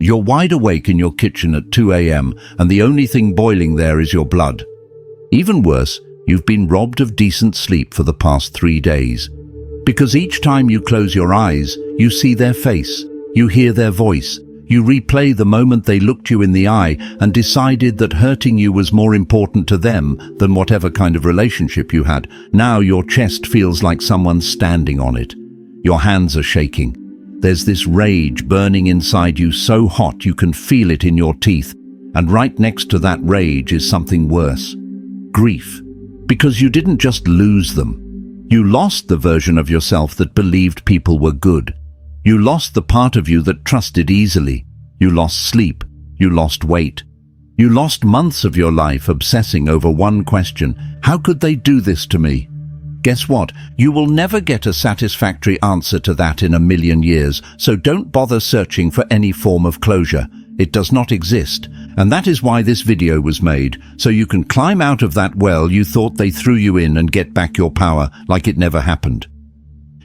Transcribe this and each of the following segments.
You're wide awake in your kitchen at 2 a.m. and the only thing boiling there is your blood. Even worse, you've been robbed of decent sleep for the past 3 days. Because each time you close your eyes, you see their face, you hear their voice, you replay the moment they looked you in the eye and decided that hurting you was more important to them than whatever kind of relationship you had. Now your chest feels like someone's standing on it. Your hands are shaking. There's this rage burning inside you so hot you can feel it in your teeth. And right next to that rage is something worse. Grief. Because you didn't just lose them. You lost the version of yourself that believed people were good. You lost the part of you that trusted easily. You lost sleep. You lost weight. You lost months of your life obsessing over one question: how could they do this to me? Guess what? You will never get a satisfactory answer to that in a million years, so don't bother searching for any form of closure. It does not exist, and that is why this video was made, so you can climb out of that well you thought they threw you in and get back your power like it never happened.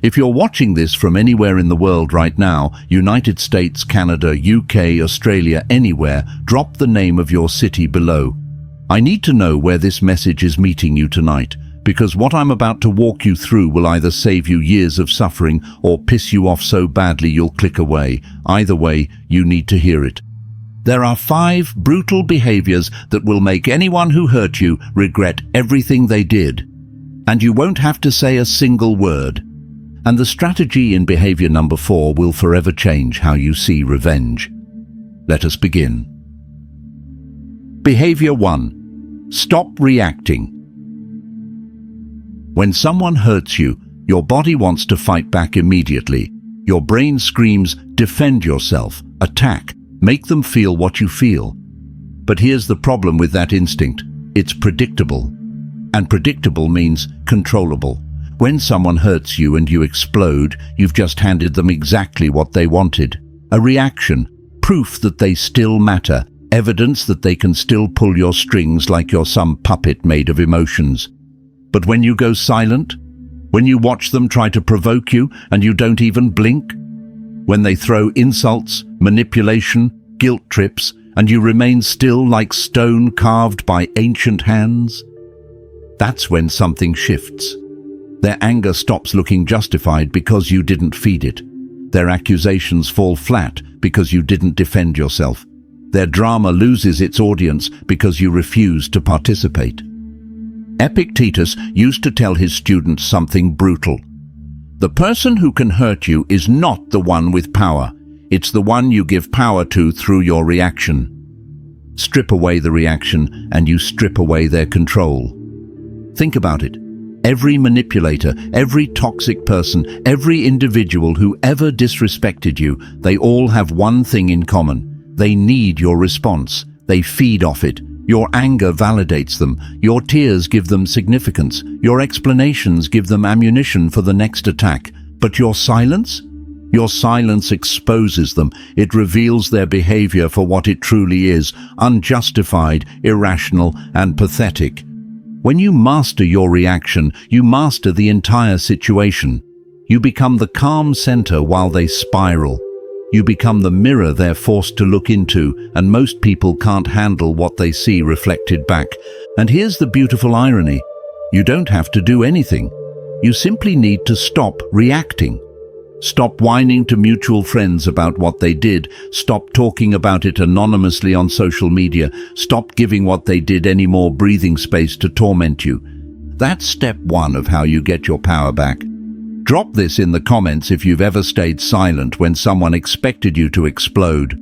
If you're watching this from anywhere in the world right now, United States, Canada, UK, Australia, anywhere, drop the name of your city below. I need to know where this message is meeting you tonight, because what I'm about to walk you through will either save you years of suffering or piss you off so badly you'll click away. Either way, you need to hear it. There are 5 brutal behaviors that will make anyone who hurt you regret everything they did. And you won't have to say a single word. And the strategy in behavior number 4 will forever change how you see revenge. Let us begin. Behavior 1. Stop reacting. When someone hurts you, your body wants to fight back immediately. Your brain screams, defend yourself, attack, make them feel what you feel. But here's the problem with that instinct. It's predictable. And predictable means controllable. When someone hurts you and you explode, you've just handed them exactly what they wanted. A reaction, proof that they still matter, evidence that they can still pull your strings like you're some puppet made of emotions. But when you go silent, when you watch them try to provoke you and you don't even blink, when they throw insults, manipulation, guilt trips, and you remain still like stone carved by ancient hands, that's when something shifts. Their anger stops looking justified because you didn't feed it. Their accusations fall flat because you didn't defend yourself. Their drama loses its audience because you refuse to participate. Epictetus used to tell his students something brutal. The person who can hurt you is not the one with power. It's the one you give power to through your reaction. Strip away the reaction and you strip away their control. Think about it. Every manipulator, every toxic person, every individual who ever disrespected you, they all have one thing in common. They need your response. They feed off it. Your anger validates them. Your tears give them significance. Your explanations give them ammunition for the next attack. But your silence? Your silence exposes them. It reveals their behavior for what it truly is: unjustified, irrational, and pathetic. When you master your reaction, you master the entire situation. You become the calm center while they spiral. You become the mirror they're forced to look into, and most people can't handle what they see reflected back. And here's the beautiful irony. You don't have to do anything. You simply need to stop reacting. Stop whining to mutual friends about what they did. Stop talking about it anonymously on social media. Stop giving what they did any more breathing space to torment you. That's step 1 of how you get your power back. Drop this in the comments if you've ever stayed silent when someone expected you to explode.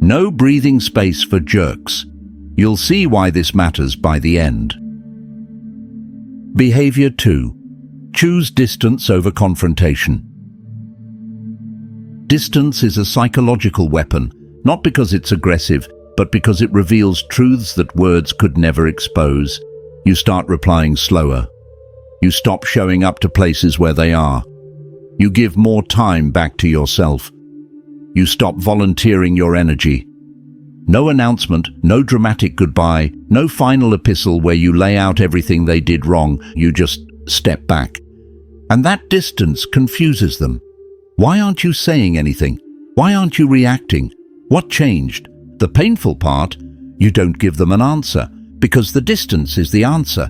No breathing space for jerks. You'll see why this matters by the end. Behavior 2. Choose distance over confrontation. Distance is a psychological weapon, not because it's aggressive, but because it reveals truths that words could never expose. You start replying slower. You stop showing up to places where they are. You give more time back to yourself. You stop volunteering your energy. No announcement, no dramatic goodbye, no final epistle where you lay out everything they did wrong. You just step back. And that distance confuses them. Why aren't you saying anything? Why aren't you reacting? What changed? The painful part? You don't give them an answer, because the distance is the answer.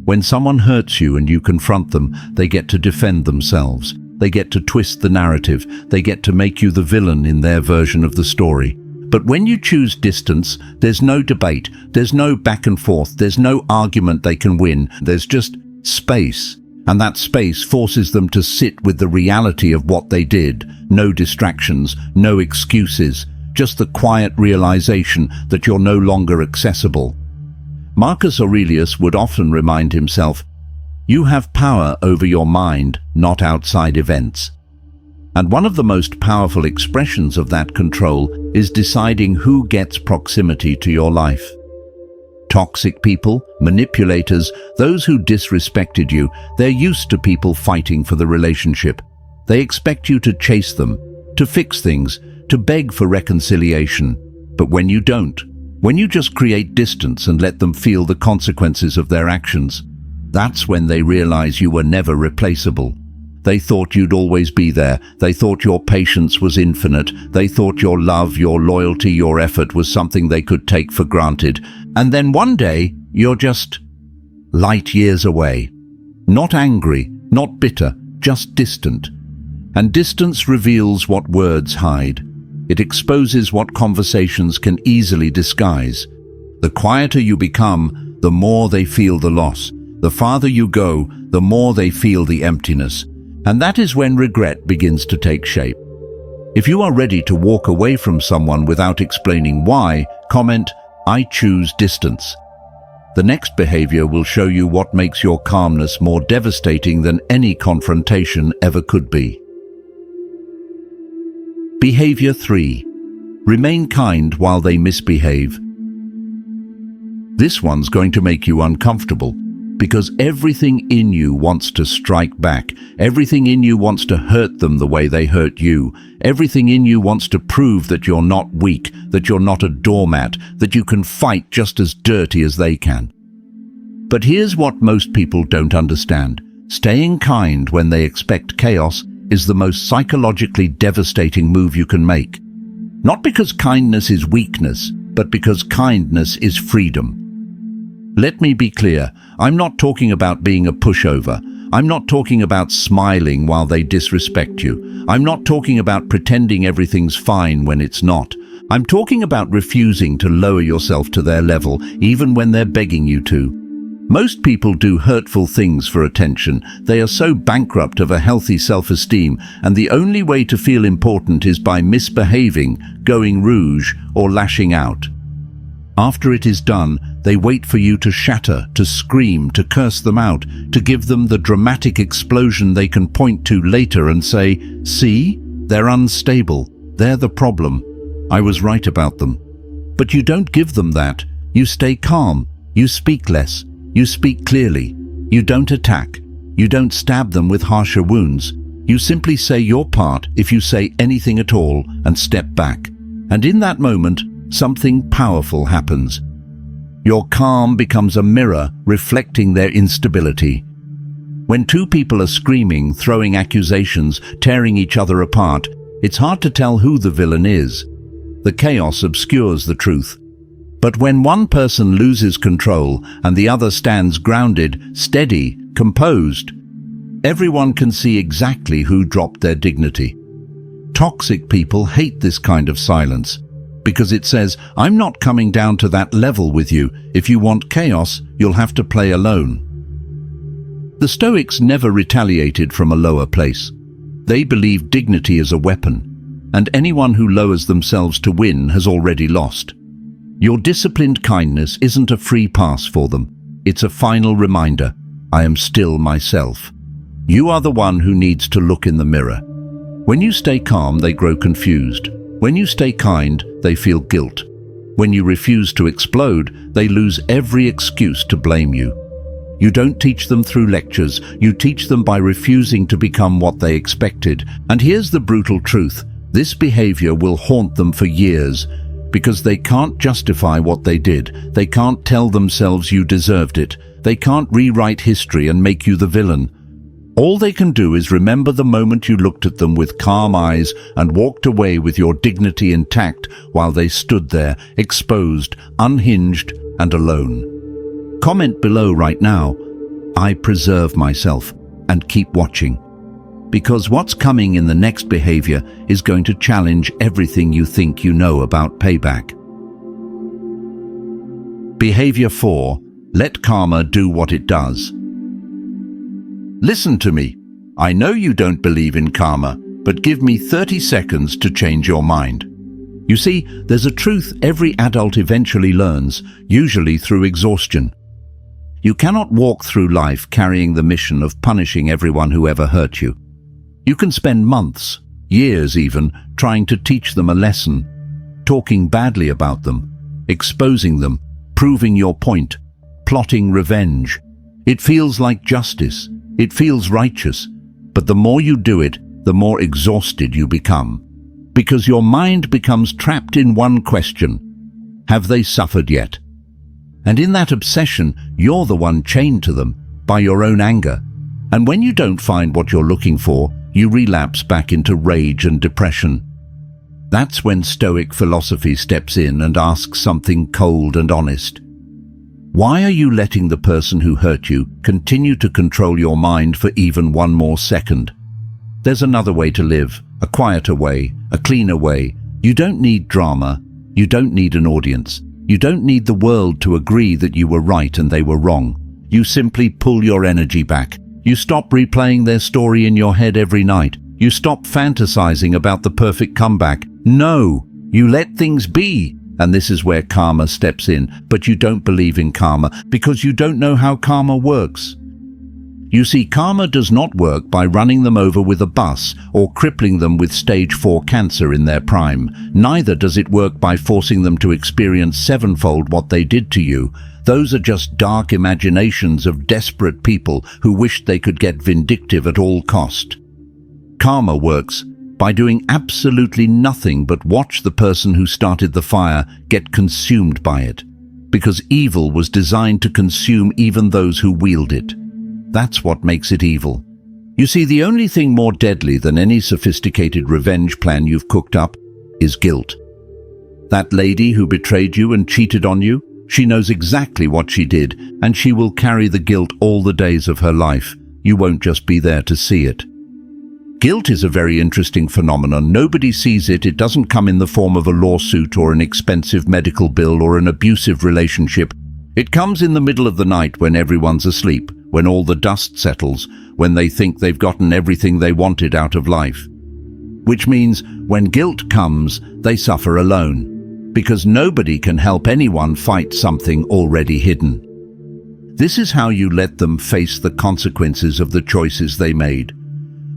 When someone hurts you and you confront them, they get to defend themselves. They get to twist the narrative. They get to make you the villain in their version of the story. But when you choose distance, there's no debate, there's no back and forth, there's no argument they can win, there's just space. And that space forces them to sit with the reality of what they did. No distractions, no excuses, just the quiet realization that you're no longer accessible. Marcus Aurelius would often remind himself, "You have power over your mind, not outside events." And one of the most powerful expressions of that control is deciding who gets proximity to your life. Toxic people, manipulators, those who disrespected you, they're used to people fighting for the relationship. They expect you to chase them, to fix things, to beg for reconciliation. But when you don't, when you just create distance and let them feel the consequences of their actions, that's when they realize you were never replaceable. They thought you'd always be there. They thought your patience was infinite. They thought your love, your loyalty, your effort was something they could take for granted. And then one day, you're just light years away. Not angry, not bitter, just distant. And distance reveals what words hide. It exposes what conversations can easily disguise. The quieter you become, the more they feel the loss. The farther you go, the more they feel the emptiness. And that is when regret begins to take shape. If you are ready to walk away from someone without explaining why, comment, "I choose distance." The next behavior will show you what makes your calmness more devastating than any confrontation ever could be. Behavior 3. Remain kind while they misbehave. This one's going to make you uncomfortable, because everything in you wants to strike back. Everything in you wants to hurt them the way they hurt you. Everything in you wants to prove that you're not weak, that you're not a doormat, that you can fight just as dirty as they can. But here's what most people don't understand. Staying kind when they expect chaos is the most psychologically devastating move you can make. Not because kindness is weakness, but because kindness is freedom. Let me be clear, I'm not talking about being a pushover. I'm not talking about smiling while they disrespect you. I'm not talking about pretending everything's fine when it's not. I'm talking about refusing to lower yourself to their level, even when they're begging you to. Most people do hurtful things for attention. They are so bankrupt of a healthy self-esteem, and the only way to feel important is by misbehaving, going rouge, or lashing out. After it is done, they wait for you to shatter, to scream, to curse them out, to give them the dramatic explosion they can point to later and say, "See? They're unstable. They're the problem. I was right about them." But you don't give them that. You stay calm. You speak less. You speak clearly. You don't attack. You don't stab them with harsher wounds. You simply say your part, if you say anything at all, and step back. And in that moment, something powerful happens. Your calm becomes a mirror reflecting their instability. When two people are screaming, throwing accusations, tearing each other apart, it's hard to tell who the villain is. The chaos obscures the truth. But when one person loses control and the other stands grounded, steady, composed, everyone can see exactly who dropped their dignity. Toxic people hate this kind of silence, because it says, "I'm not coming down to that level with you. If you want chaos, you'll have to play alone." The Stoics never retaliated from a lower place. They believed dignity is a weapon, and anyone who lowers themselves to win has already lost. Your disciplined kindness isn't a free pass for them. It's a final reminder, I am still myself. You are the one who needs to look in the mirror. When you stay calm, they grow confused. When you stay kind, they feel guilt. When you refuse to explode, they lose every excuse to blame you. You don't teach them through lectures, you teach them by refusing to become what they expected. And here's the brutal truth, this behavior will haunt them for years, because they can't justify what they did. They can't tell themselves you deserved it. They can't rewrite history and make you the villain. All they can do is remember the moment you looked at them with calm eyes and walked away with your dignity intact while they stood there, exposed, unhinged, and alone. Comment below right now, "I preserve myself," and keep watching. Because what's coming in the next behavior is going to challenge everything you think you know about payback. Behavior 4. Let karma do what it does. Listen to me. I know you don't believe in karma, but give me 30 seconds to change your mind. You see, there's a truth every adult eventually learns, usually through exhaustion. You cannot walk through life carrying the mission of punishing everyone who ever hurt you. You can spend months, years even, trying to teach them a lesson, talking badly about them, exposing them, proving your point, plotting revenge. It feels like justice. It feels righteous. But the more you do it, the more exhausted you become. Because your mind becomes trapped in one question. Have they suffered yet? And in that obsession, you're the one chained to them by your own anger. And when you don't find what you're looking for, you relapse back into rage and depression. That's when Stoic philosophy steps in and asks something cold and honest. Why are you letting the person who hurt you continue to control your mind for even one more second? There's another way to live, a quieter way, a cleaner way. You don't need drama. You don't need an audience. You don't need the world to agree that you were right and they were wrong. You simply pull your energy back. You stop replaying their story in your head every night. You stop fantasizing about the perfect comeback. No, you let things be. And this is where karma steps in. But you don't believe in karma because you don't know how karma works. You see, karma does not work by running them over with a bus or crippling them with stage 4 cancer in their prime. Neither does it work by forcing them to experience sevenfold what they did to you. Those are just dark imaginations of desperate people who wished they could get vindictive at all cost. Karma works by doing absolutely nothing but watch the person who started the fire get consumed by it, because evil was designed to consume even those who wield it. That's what makes it evil. You see, the only thing more deadly than any sophisticated revenge plan you've cooked up is guilt. That lady who betrayed you and cheated on you, she knows exactly what she did, and she will carry the guilt all the days of her life. You won't just be there to see it. Guilt is a very interesting phenomenon. Nobody sees it. It doesn't come in the form of a lawsuit or an expensive medical bill or an abusive relationship. It comes in the middle of the night when everyone's asleep, when all the dust settles, when they think they've gotten everything they wanted out of life. Which means when guilt comes, they suffer alone, because nobody can help anyone fight something already hidden. This is how you let them face the consequences of the choices they made.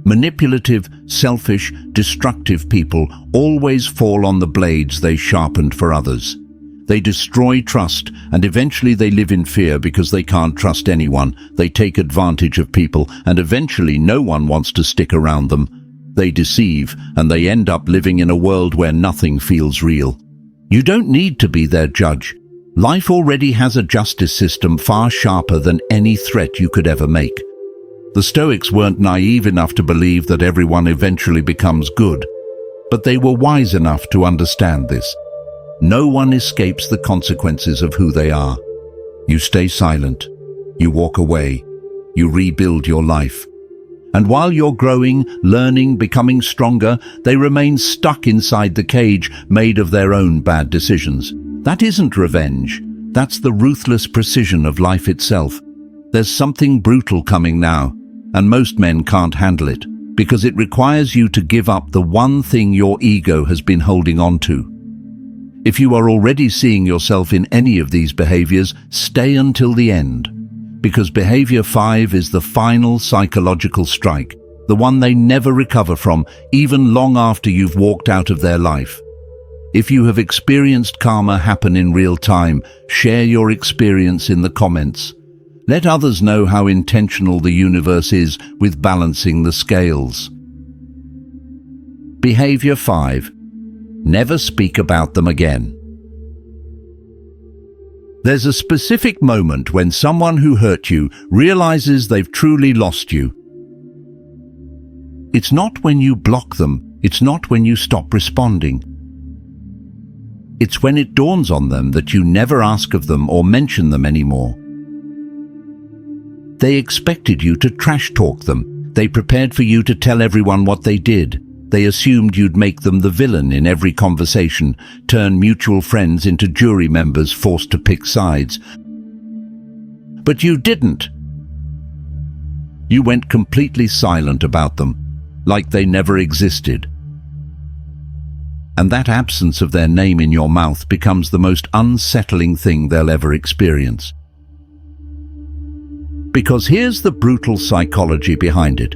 Manipulative, selfish, destructive people always fall on the blades they sharpened for others. They destroy trust, and eventually they live in fear because they can't trust anyone. They take advantage of people, and eventually no one wants to stick around them. They deceive, and they end up living in a world where nothing feels real. You don't need to be their judge. Life already has a justice system far sharper than any threat you could ever make. The Stoics weren't naive enough to believe that everyone eventually becomes good, but they were wise enough to understand this. No one escapes the consequences of who they are. You stay silent, you walk away, you rebuild your life. And while you're growing, learning, becoming stronger, they remain stuck inside the cage made of their own bad decisions. That isn't revenge. That's the ruthless precision of life itself. There's something brutal coming now, and most men can't handle it, because it requires you to give up the one thing your ego has been holding on to. If you are already seeing yourself in any of these behaviors, stay until the end, because behavior 5 is the final psychological strike, the one they never recover from, even long after you've walked out of their life. If you have experienced karma happen in real time, share your experience in the comments. Let others know how intentional the universe is with balancing the scales. Behavior 5. Never speak about them again. There's a specific moment when someone who hurt you realizes they've truly lost you. It's not when you block them, it's not when you stop responding. It's when it dawns on them that you never ask of them or mention them anymore. They expected you to trash talk them. They prepared for you to tell everyone what they did. They assumed you'd make them the villain in every conversation, turn mutual friends into jury members forced to pick sides. But you didn't. You went completely silent about them, like they never existed. And that absence of their name in your mouth becomes the most unsettling thing they'll ever experience. Because here's the brutal psychology behind it.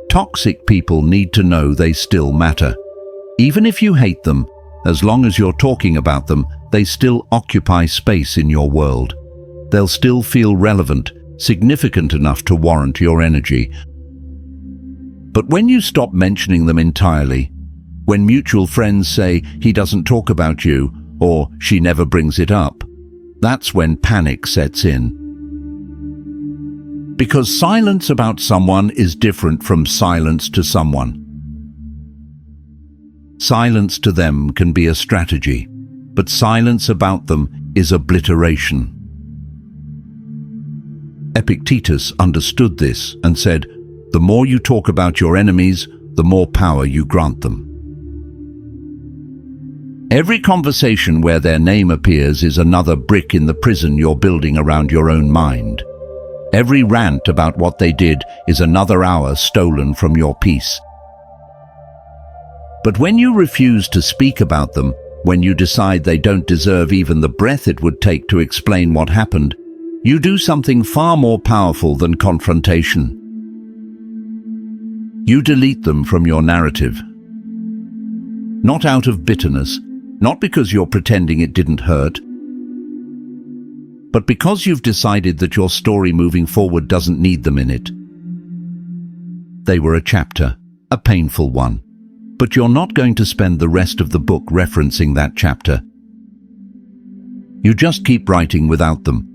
Toxic people need to know they still matter. Even if you hate them, as long as you're talking about them, they still occupy space in your world. They'll still feel relevant, significant enough to warrant your energy. But when you stop mentioning them entirely, when mutual friends say, "He doesn't talk about you," or "She never brings it up," that's when panic sets in. Because silence about someone is different from silence to someone. Silence to them can be a strategy, but silence about them is obliteration. Epictetus understood this and said, "The more you talk about your enemies, the more power you grant them." Every conversation where their name appears is another brick in the prison you're building around your own mind. Every rant about what they did is another hour stolen from your peace. But when you refuse to speak about them, when you decide they don't deserve even the breath it would take to explain what happened, you do something far more powerful than confrontation. You delete them from your narrative. Not out of bitterness, not because you're pretending it didn't hurt, but because you've decided that your story moving forward doesn't need them in it. They were a chapter, a painful one, but you're not going to spend the rest of the book referencing that chapter. You just keep writing without them.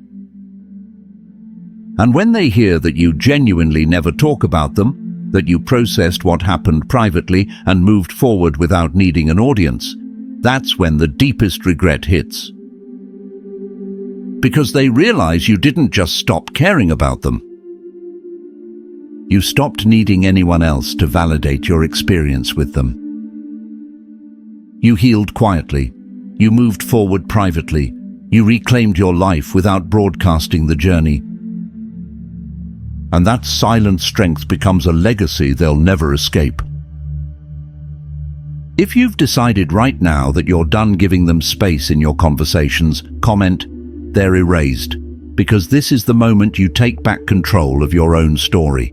And when they hear that you genuinely never talk about them, that you processed what happened privately and moved forward without needing an audience, that's when the deepest regret hits. Because they realize you didn't just stop caring about them. You stopped needing anyone else to validate your experience with them. You healed quietly. You moved forward privately. You reclaimed your life without broadcasting the journey. And that silent strength becomes a legacy they'll never escape. If you've decided right now that you're done giving them space in your conversations, comment, "They're erased," because this is the moment you take back control of your own story.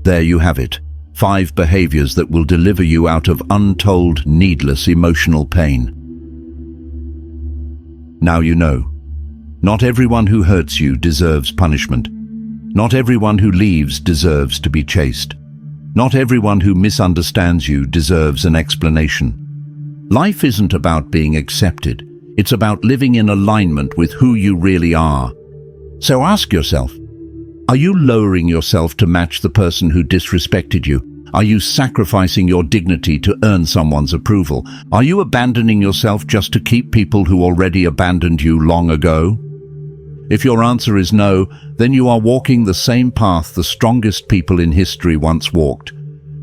There you have it, 5 behaviors that will deliver you out of untold, needless emotional pain. Now you know. Not everyone who hurts you deserves punishment. Not everyone who leaves deserves to be chased. Not everyone who misunderstands you deserves an explanation. Life isn't about being accepted. It's about living in alignment with who you really are. So ask yourself, are you lowering yourself to match the person who disrespected you? Are you sacrificing your dignity to earn someone's approval? Are you abandoning yourself just to keep people who already abandoned you long ago? If your answer is no, then you are walking the same path the strongest people in history once walked.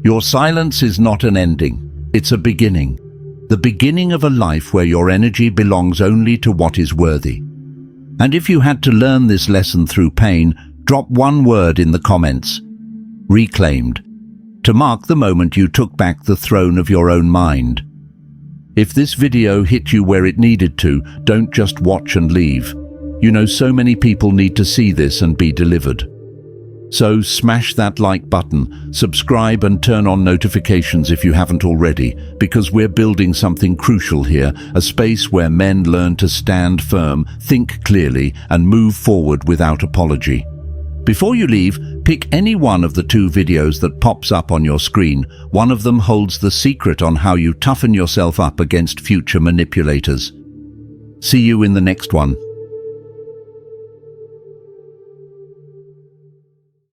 Your silence is not an ending, it's a beginning. The beginning of a life where your energy belongs only to what is worthy. And if you had to learn this lesson through pain, drop one word in the comments. Reclaimed. To mark the moment you took back the throne of your own mind. If this video hit you where it needed to, don't just watch and leave. You know so many people need to see this and be delivered. So smash that like button, subscribe and turn on notifications if you haven't already, because we're building something crucial here, a space where men learn to stand firm, think clearly, and move forward without apology. Before you leave, pick any one of the 2 videos that pops up on your screen. One of them holds the secret on how you toughen yourself up against future manipulators. See you in the next one.